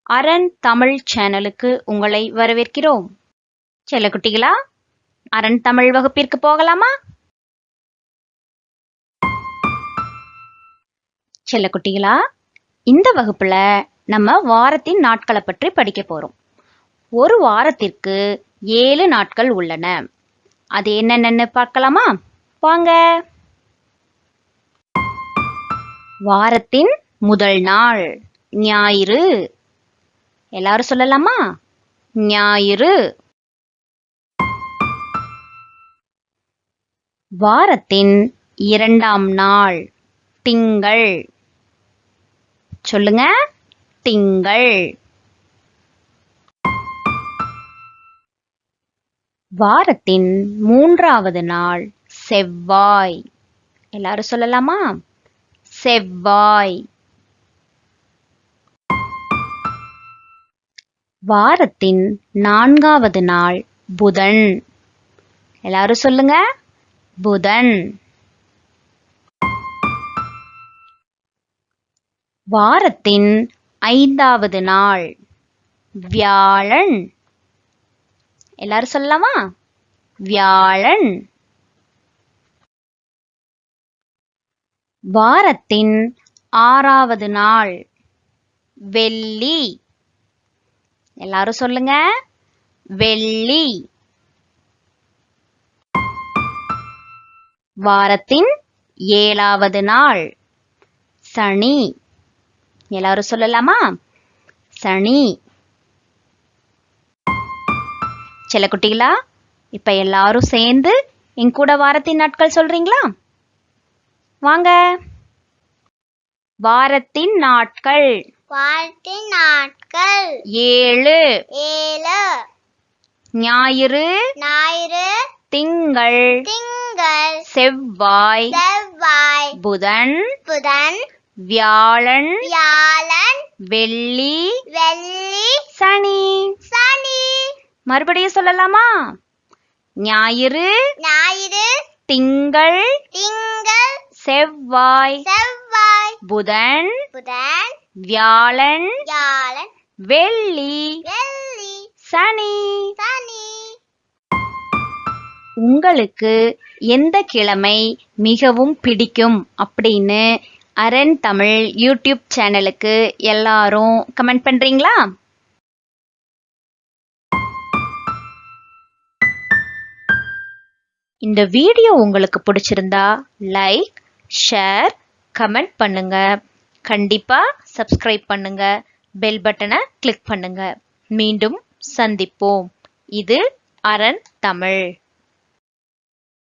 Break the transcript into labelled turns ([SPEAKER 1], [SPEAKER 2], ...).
[SPEAKER 1] அரண் தமிழ் சேனலுக்கு உங்களை வரவேற்கிறோம். செல்லக்குட்டிகளா, அரண் தமிழ் வகுப்பிற்கு போகலாமா? செல்லக்குட்டிகளா, இந்த வகுப்புல நம்ம வாரத்தின் நாட்களை பற்றி படிக்க போறோம். ஒரு வாரத்திற்கு 7 நாட்கள் உள்ளன. அது என்னென்னு பார்க்கலாமா? வாங்க. வாரத்தின் முதல் நாள் ஞாயிறு. எல்லாரும் சொல்லலாமா? ஞாயிறு. வாரத்தின் இரண்டாம் நாள் திங்கள். சொல்லுங்க, திங்கள். வாரத்தின் மூன்றாவது நாள் செவ்வாய். எல்லாரும் சொல்லலாமா? செவ்வாய். வாரத்தின் நான்காவது நாள் புதன். எல்லாரும் சொல்லுங்க, புதன். வாரத்தின் ஐந்தாவது நாள் வியாழன். எல்லாரும் சொல்லலாமா? வியாழன். வாரத்தின் ஆறாவது நாள் வெள்ளி. எல்லாரும் சொல்லுங்க, வெள்ளி. வாரத்தின் ஏழாவது நாள் சனி. எல்லாரும் சொல்லலாமா? சனி. செல்லக்குட்டிகளா, இப்ப எல்லாரும் சேர்ந்து என் கூட வாரத்தின் நாட்கள் சொல்றீங்களா? வாங்க. வாரத்தின் நாட்கள் 7. ஞாயிறு, திங்கள், செவ்வாய், புதன், வியாழன், வெள்ளி, சனி. மறுபடியும் சொல்லலாமா? ஞாயிறு, திங்கள், செவ்வாய், புதன், வியாழன், வெள்ளி, சனி. உங்களுக்கு எந்த கிழமை மிகவும் பிடிக்கும் அப்படின்னு அரண் தமிழ் யூடியூப் சேனலுக்கு எல்லாரும் கமெண்ட் பண்றீங்களா? இந்த வீடியோ உங்களுக்கு பிடிச்சிருந்தா லைக், ஷேர், கமெண்ட் பண்ணுங்க. கண்டிப்பா சப்ஸ்கிரைப் பண்ணுங்க. பெல் பட்டனை கிளிக் பண்ணுங்க. மீண்டும் சந்திப்போம். இது அரண் தமிழ்.